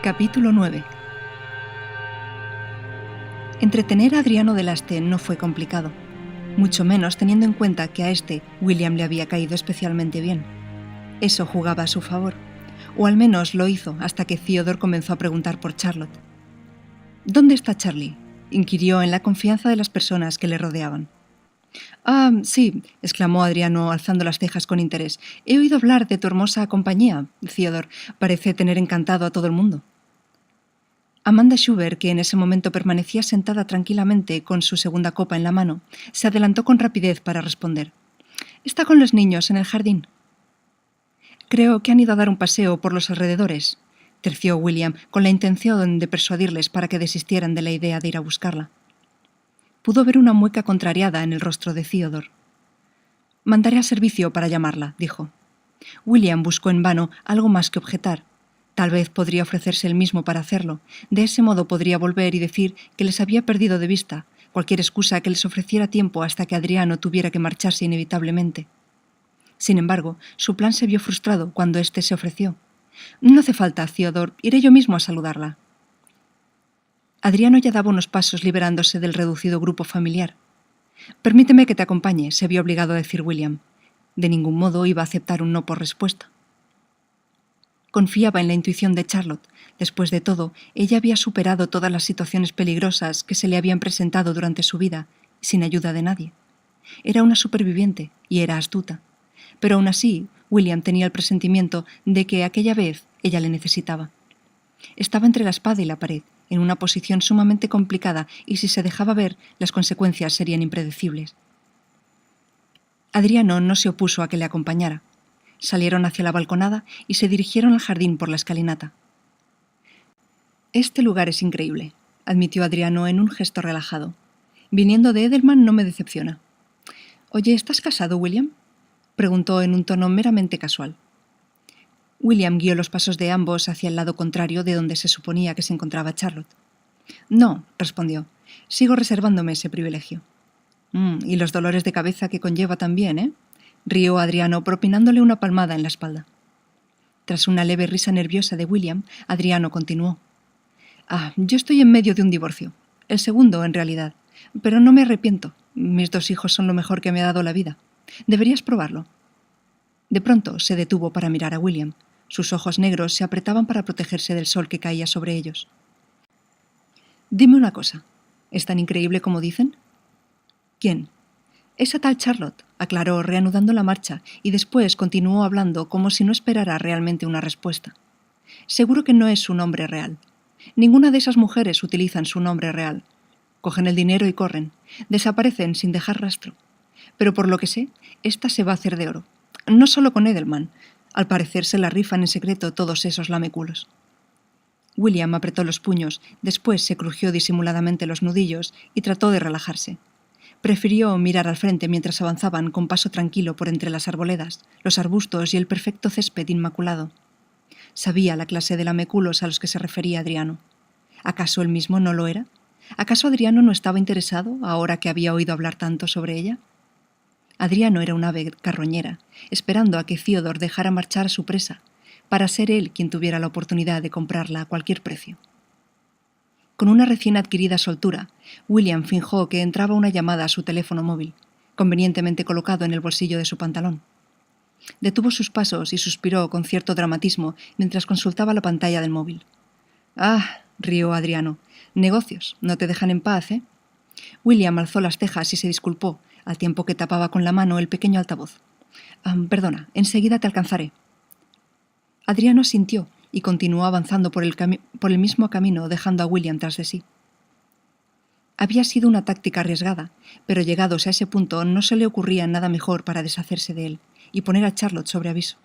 Capítulo 9. Entretener a Adriano del Aste no fue complicado, mucho menos teniendo en cuenta que a este William le había caído especialmente bien. Eso jugaba a su favor, o al menos lo hizo hasta que Theodore comenzó a preguntar por Charlotte. «¿Dónde está Charlie?», inquirió en la confianza de las personas que le rodeaban. «Ah, sí», exclamó Adriano alzando las cejas con interés. «He oído hablar de tu hermosa compañía, Theodore. Parece tener encantado a todo el mundo». Amanda Schubert, que en ese momento permanecía sentada tranquilamente con su segunda copa en la mano, se adelantó con rapidez para responder. «Está con los niños en el jardín». «Creo que han ido a dar un paseo por los alrededores», terció William, con la intención de persuadirles para que desistieran de la idea de ir a buscarla. Pudo ver una mueca contrariada en el rostro de Theodore. «Mandaré a servicio para llamarla», dijo. William buscó en vano algo más que objetar. Tal vez podría ofrecerse él mismo para hacerlo. De ese modo podría volver y decir que les había perdido de vista, cualquier excusa que les ofreciera tiempo hasta que Adriano tuviera que marcharse inevitablemente. Sin embargo, su plan se vio frustrado cuando éste se ofreció. «No hace falta, Theodore, iré yo mismo a saludarla». Adriano ya daba unos pasos liberándose del reducido grupo familiar. «Permíteme que te acompañe», se vio obligado a decir William. De ningún modo iba a aceptar un no por respuesta. Confiaba en la intuición de Charlotte. Después de todo, ella había superado todas las situaciones peligrosas que se le habían presentado durante su vida, sin ayuda de nadie. Era una superviviente y era astuta. Pero aún así, William tenía el presentimiento de que aquella vez ella le necesitaba. Estaba entre la espada y la pared, en una posición sumamente complicada, y si se dejaba ver, las consecuencias serían impredecibles. Adriano no se opuso a que le acompañara. Salieron hacia la balconada y se dirigieron al jardín por la escalinata. «Este lugar es increíble», admitió Adriano en un gesto relajado. «Viniendo de Edelman no me decepciona». «Oye, ¿estás casado, William?», preguntó en un tono meramente casual. William guió los pasos de ambos hacia el lado contrario de donde se suponía que se encontraba Charlotte. «No», respondió. «Sigo reservándome ese privilegio». Y los dolores de cabeza que conlleva también, ¿eh?», rió Adriano propinándole una palmada en la espalda. Tras una leve risa nerviosa de William, Adriano continuó. Yo estoy en medio de un divorcio. El segundo, en realidad. Pero no me arrepiento. Mis 2 hijos son lo mejor que me ha dado la vida. Deberías probarlo». De pronto se detuvo para mirar a William. Sus ojos negros se apretaban para protegerse del sol que caía sobre ellos. «Dime una cosa. ¿Es tan increíble como dicen?» «¿Quién?» «Esa tal Charlotte», aclaró, reanudando la marcha, y después continuó hablando como si no esperara realmente una respuesta. «Seguro que no es su nombre real. Ninguna de esas mujeres utilizan su nombre real. Cogen el dinero y corren. Desaparecen sin dejar rastro. Pero por lo que sé, esta se va a hacer de oro. No solo con Edelman. Al parecer se la rifan en secreto todos esos lameculos». William apretó los puños, después se crujió disimuladamente los nudillos y trató de relajarse. Prefirió mirar al frente mientras avanzaban con paso tranquilo por entre las arboledas, los arbustos y el perfecto césped inmaculado. Sabía la clase de lameculos a los que se refería Adriano. ¿Acaso él mismo no lo era? ¿Acaso Adriano no estaba interesado ahora que había oído hablar tanto sobre ella? Adriano era un ave carroñera, esperando a que Theodore dejara marchar a su presa, para ser él quien tuviera la oportunidad de comprarla a cualquier precio. Con una recién adquirida soltura, William fingió que entraba una llamada a su teléfono móvil, convenientemente colocado en el bolsillo de su pantalón. Detuvo sus pasos y suspiró con cierto dramatismo mientras consultaba la pantalla del móvil. «Ah», rió Adriano, «negocios, no te dejan en paz, ¿eh?». William alzó las cejas y se disculpó, al tiempo que tapaba con la mano el pequeño altavoz. «Perdona, enseguida te alcanzaré». Adriano asintió y continuó avanzando por el mismo camino, dejando a William tras de sí. Había sido una táctica arriesgada, pero llegados a ese punto no se le ocurría nada mejor para deshacerse de él y poner a Charlotte sobre aviso.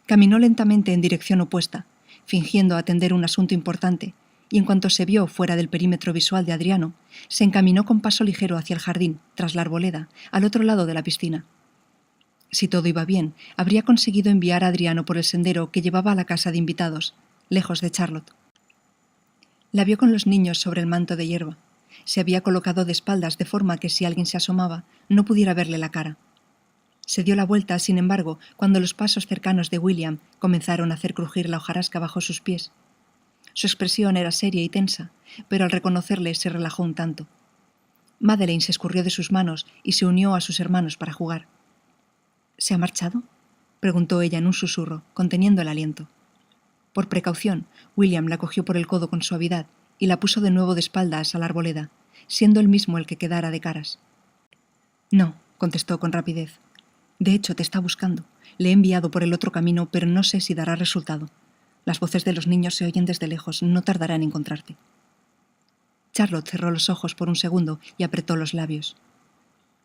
Caminó lentamente en dirección opuesta, fingiendo atender un asunto importante, y en cuanto se vio fuera del perímetro visual de Adriano, se encaminó con paso ligero hacia el jardín, tras la arboleda, al otro lado de la piscina. Si todo iba bien, habría conseguido enviar a Adriano por el sendero que llevaba a la casa de invitados, lejos de Charlotte. La vio con los niños sobre el manto de hierba. Se había colocado de espaldas de forma que si alguien se asomaba, no pudiera verle la cara. Se dio la vuelta, sin embargo, cuando los pasos cercanos de William comenzaron a hacer crujir la hojarasca bajo sus pies. Su expresión era seria y tensa, pero al reconocerle se relajó un tanto. Madeleine se escurrió de sus manos y se unió a sus hermanos para jugar. ¿Se ha marchado?, preguntó ella en un susurro, conteniendo el aliento. Por precaución, William la cogió por el codo con suavidad y la puso de nuevo de espaldas a la arboleda, siendo él mismo el que quedara de caras. No, contestó con rapidez. De hecho, te está buscando. Le he enviado por el otro camino, pero no sé si dará resultado. Las voces de los niños se oyen desde lejos, no tardará en encontrarte. Charlotte cerró los ojos por un segundo y apretó los labios.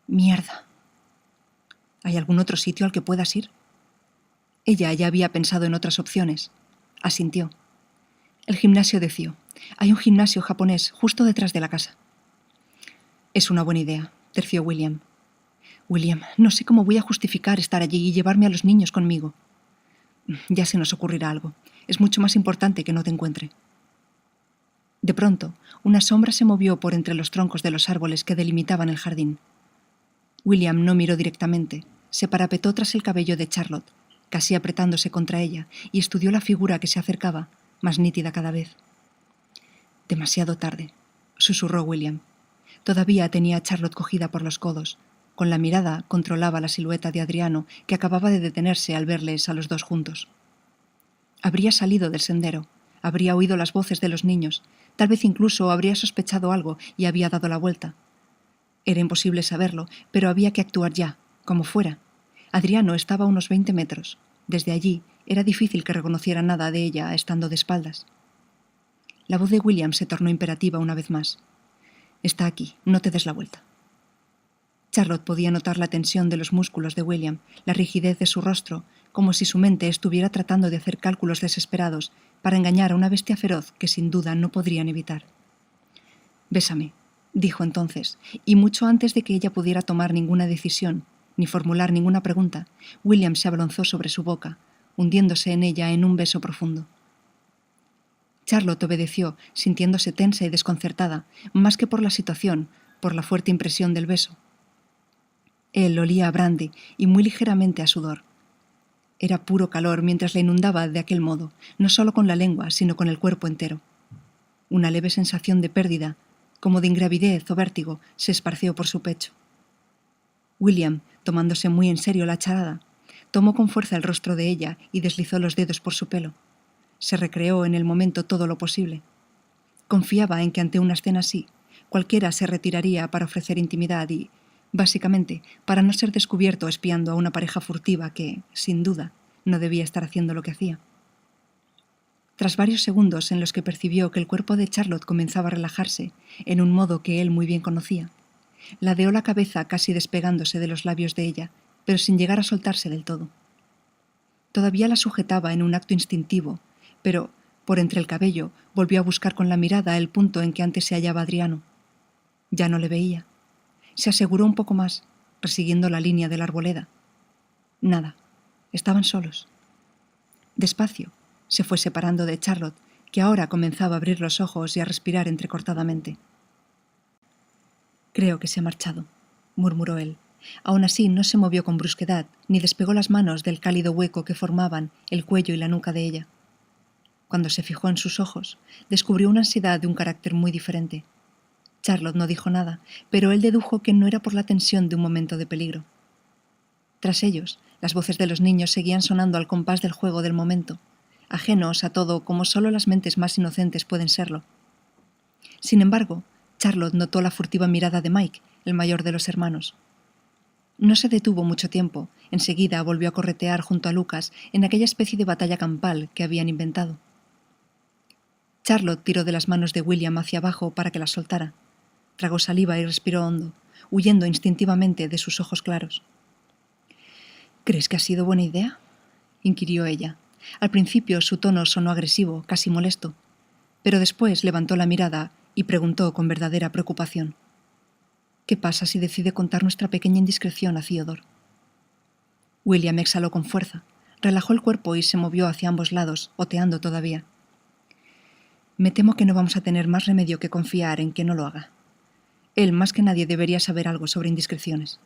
¡Mierda! ¿Hay algún otro sitio al que puedas ir? Ella ya había pensado en otras opciones. Asintió. El gimnasio de Cio. Hay un gimnasio japonés justo detrás de la casa. Es una buena idea, terció William. William, no sé cómo voy a justificar estar allí y llevarme a los niños conmigo. Ya se nos ocurrirá algo. Es mucho más importante que no te encuentre. De pronto, una sombra se movió por entre los troncos de los árboles que delimitaban el jardín. William no miró directamente, se parapetó tras el cabello de Charlotte, casi apretándose contra ella, y estudió la figura que se acercaba, más nítida cada vez. Demasiado tarde, susurró William. Todavía tenía a Charlotte cogida por los codos. Con la mirada controlaba la silueta de Adriano, que acababa de detenerse al verles a los dos juntos. Habría salido del sendero, habría oído las voces de los niños, tal vez incluso habría sospechado algo y había dado la vuelta. Era imposible saberlo, pero había que actuar ya, como fuera. Adriano estaba a unos 20 metros. Desde allí era difícil que reconociera nada de ella estando de espaldas. La voz de William se tornó imperativa una vez más. Está aquí, no te des la vuelta. Charlotte podía notar la tensión de los músculos de William, la rigidez de su rostro, como si su mente estuviera tratando de hacer cálculos desesperados para engañar a una bestia feroz que sin duda no podrían evitar. «Bésame», dijo entonces, y mucho antes de que ella pudiera tomar ninguna decisión, ni formular ninguna pregunta, William se abalanzó sobre su boca, hundiéndose en ella en un beso profundo. Charlotte obedeció, sintiéndose tensa y desconcertada, más que por la situación, por la fuerte impresión del beso. Él olía a brandy y muy ligeramente a sudor. Era puro calor mientras la inundaba de aquel modo, no solo con la lengua, sino con el cuerpo entero. Una leve sensación de pérdida, como de ingravidez o vértigo, se esparció por su pecho. William, tomándose muy en serio la charada, tomó con fuerza el rostro de ella y deslizó los dedos por su pelo. Se recreó en el momento todo lo posible. Confiaba en que ante una escena así, cualquiera se retiraría para ofrecer intimidad y, básicamente, para no ser descubierto espiando a una pareja furtiva que, sin duda, no debía estar haciendo lo que hacía. Tras varios segundos en los que percibió que el cuerpo de Charlotte comenzaba a relajarse, en un modo que él muy bien conocía, ladeó la cabeza casi despegándose de los labios de ella, pero sin llegar a soltarse del todo. Todavía la sujetaba en un acto instintivo, pero, por entre el cabello, volvió a buscar con la mirada el punto en que antes se hallaba Adriano. Ya no le veía. Se aseguró un poco más, resiguiendo la línea de la arboleda. Nada. Estaban solos. Despacio, se fue separando de Charlotte, que ahora comenzaba a abrir los ojos y a respirar entrecortadamente. «Creo que se ha marchado», murmuró él. Aún así no se movió con brusquedad, ni despegó las manos del cálido hueco que formaban el cuello y la nuca de ella. Cuando se fijó en sus ojos, descubrió una ansiedad de un carácter muy diferente. Charlotte no dijo nada, pero él dedujo que no era por la tensión de un momento de peligro. Tras ellos, las voces de los niños seguían sonando al compás del juego del momento, ajenos a todo como solo las mentes más inocentes pueden serlo. Sin embargo, Charlotte notó la furtiva mirada de Mike, el mayor de los hermanos. No se detuvo mucho tiempo, enseguida volvió a corretear junto a Lucas en aquella especie de batalla campal que habían inventado. Charlotte tiró de las manos de William hacia abajo para que las soltara. Tragó saliva y respiró hondo, huyendo instintivamente de sus ojos claros. «¿Crees que ha sido buena idea?», inquirió ella. Al principio su tono sonó agresivo, casi molesto, pero después levantó la mirada y preguntó con verdadera preocupación. «¿Qué pasa si decide contar nuestra pequeña indiscreción a Theodore?». William exhaló con fuerza, relajó el cuerpo y se movió hacia ambos lados, oteando todavía. «Me temo que no vamos a tener más remedio que confiar en que no lo haga. Él, más que nadie, debería saber algo sobre indiscreciones».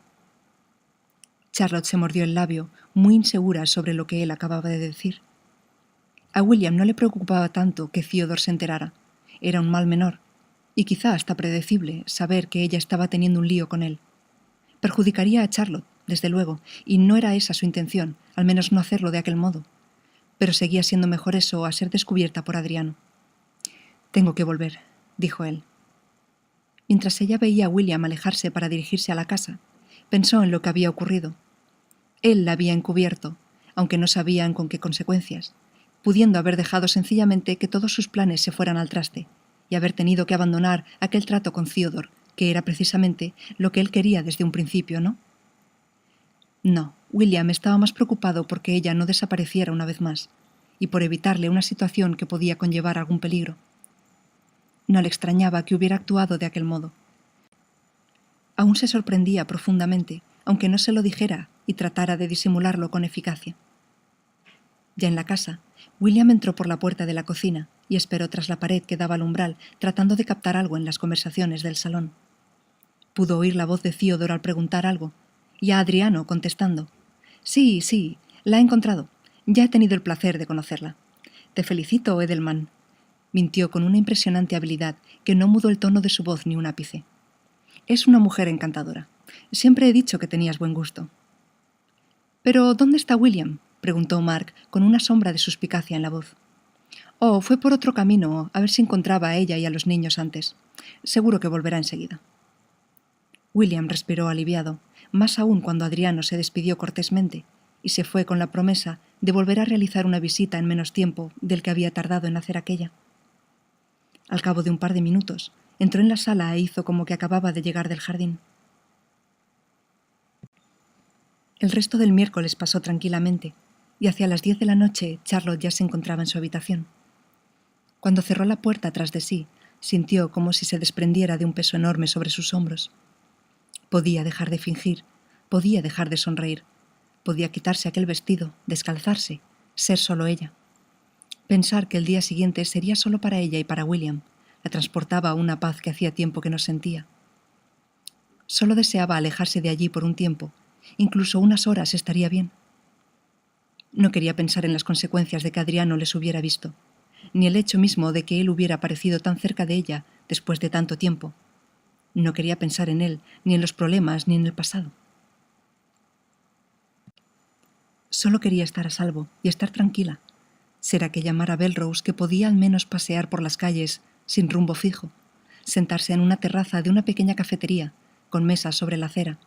Charlotte se mordió el labio, muy insegura sobre lo que él acababa de decir. A William no le preocupaba tanto que Theodore se enterara. Era un mal menor, y quizá hasta predecible saber que ella estaba teniendo un lío con él. Perjudicaría a Charlotte, desde luego, y no era esa su intención, al menos no hacerlo de aquel modo. Pero seguía siendo mejor eso a ser descubierta por Adriano. «Tengo que volver», dijo él. Mientras ella veía a William alejarse para dirigirse a la casa, pensó en lo que había ocurrido. Él la había encubierto, aunque no sabían con qué consecuencias, pudiendo haber dejado sencillamente que todos sus planes se fueran al traste y haber tenido que abandonar aquel trato con Theodore, que era precisamente lo que él quería desde un principio, ¿no? No, William estaba más preocupado porque ella no desapareciera una vez más, y por evitarle una situación que podía conllevar algún peligro. No le extrañaba que hubiera actuado de aquel modo. Aún se sorprendía profundamente, aunque no se lo dijera y tratara de disimularlo con eficacia. Ya en la casa, William entró por la puerta de la cocina y esperó tras la pared que daba al umbral, tratando de captar algo en las conversaciones del salón. Pudo oír la voz de Theodore al preguntar algo, y a Adriano contestando: «Sí, sí, la he encontrado. Ya he tenido el placer de conocerla. Te felicito, Edelman», mintió con una impresionante habilidad que no mudó el tono de su voz ni un ápice. «Es una mujer encantadora. Siempre he dicho que tenías buen gusto». «¿Pero dónde está William?», preguntó Mark con una sombra de suspicacia en la voz. «Oh, fue por otro camino, a ver si encontraba a ella y a los niños antes. Seguro que volverá enseguida». William respiró aliviado, más aún cuando Adriano se despidió cortésmente y se fue con la promesa de volver a realizar una visita en menos tiempo del que había tardado en hacer aquella. Al cabo de un par de minutos, entró en la sala e hizo como que acababa de llegar del jardín. El resto del miércoles pasó tranquilamente, y hacia las 10 de la noche Charlotte ya se encontraba en su habitación. Cuando cerró la puerta tras de sí, sintió como si se desprendiera de un peso enorme sobre sus hombros. Podía dejar de fingir, podía dejar de sonreír, podía quitarse aquel vestido, descalzarse, ser solo ella. Pensar que el día siguiente sería solo para ella y para William la transportaba a una paz que hacía tiempo que no sentía. Solo deseaba alejarse de allí por un tiempo, incluso unas horas estaría bien. No quería pensar en las consecuencias de que Adriano les hubiera visto, ni el hecho mismo de que él hubiera aparecido tan cerca de ella después de tanto tiempo. No quería pensar en él, ni en los problemas, ni en el pasado. Solo quería estar a salvo y estar tranquila, ser aquella Mara Belrose que podía al menos pasear por las calles sin rumbo fijo, sentarse en una terraza de una pequeña cafetería, con mesas sobre la acera.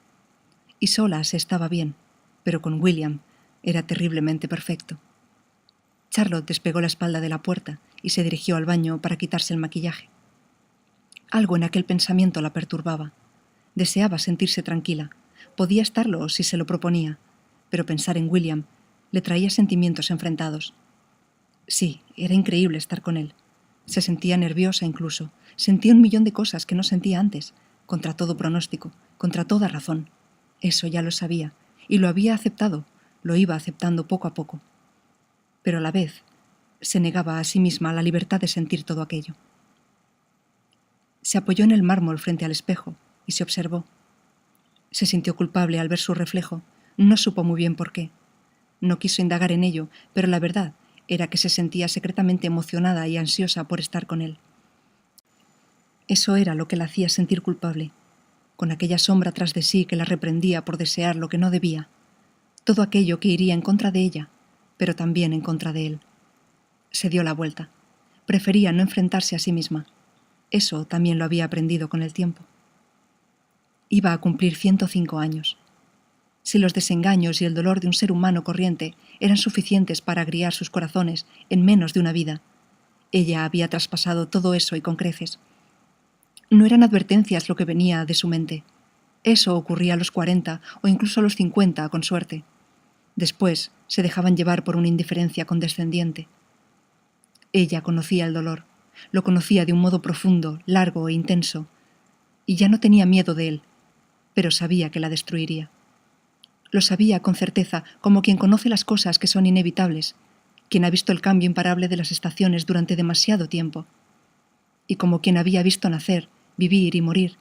Y sola se estaba bien, pero con William era terriblemente perfecto. Charlotte despegó la espalda de la puerta y se dirigió al baño para quitarse el maquillaje. Algo en aquel pensamiento la perturbaba. Deseaba sentirse tranquila. Podía estarlo si se lo proponía, pero pensar en William le traía sentimientos enfrentados. Sí, era increíble estar con él. Se sentía nerviosa incluso. Sentía un millón de cosas que no sentía antes, contra todo pronóstico, contra toda razón. Eso ya lo sabía, y lo había aceptado, lo iba aceptando poco a poco. Pero a la vez se negaba a sí misma la libertad de sentir todo aquello. Se apoyó en el mármol frente al espejo y se observó. Se sintió culpable al ver su reflejo. No supo muy bien por qué. No quiso indagar en ello, pero la verdad era que se sentía secretamente emocionada y ansiosa por estar con él. Eso era lo que la hacía sentir culpable, con aquella sombra tras de sí que la reprendía por desear lo que no debía. Todo aquello que iría en contra de ella, pero también en contra de él. Se dio la vuelta. Prefería no enfrentarse a sí misma. Eso también lo había aprendido con el tiempo. Iba a cumplir 105 años. Si los desengaños y el dolor de un ser humano corriente eran suficientes para agriar sus corazones en menos de una vida, ella había traspasado todo eso y con creces. No eran advertencias lo que venía de su mente. Eso ocurría a los 40 o incluso a los 50, con suerte. Después se dejaban llevar por una indiferencia condescendiente. Ella conocía el dolor. Lo conocía de un modo profundo, largo e intenso, y ya no tenía miedo de él, pero sabía que la destruiría. Lo sabía con certeza, como quien conoce las cosas que son inevitables, quien ha visto el cambio imparable de las estaciones durante demasiado tiempo, y como quien había visto nacer, vivir y morir,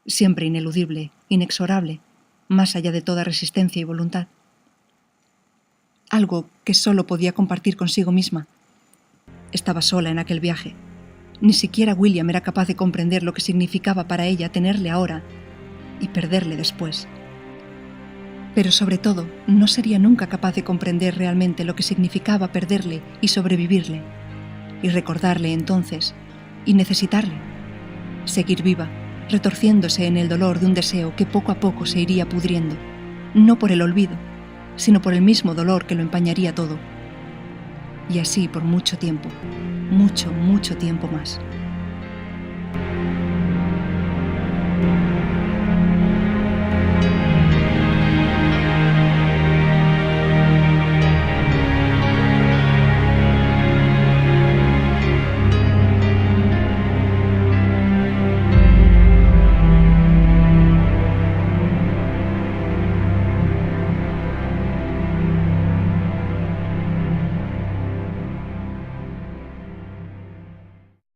siempre ineludible, inexorable, más allá de toda resistencia y voluntad. Algo que solo podía compartir consigo misma. Estaba sola en aquel viaje. Ni siquiera William era capaz de comprender lo que significaba para ella tenerle ahora y perderle después. Pero sobre todo, no sería nunca capaz de comprender realmente lo que significaba perderle y sobrevivirle, y recordarle entonces, y necesitarle. Seguir viva, retorciéndose en el dolor de un deseo que poco a poco se iría pudriendo, no por el olvido, sino por el mismo dolor que lo empañaría todo. Y así por mucho tiempo, mucho, mucho tiempo más.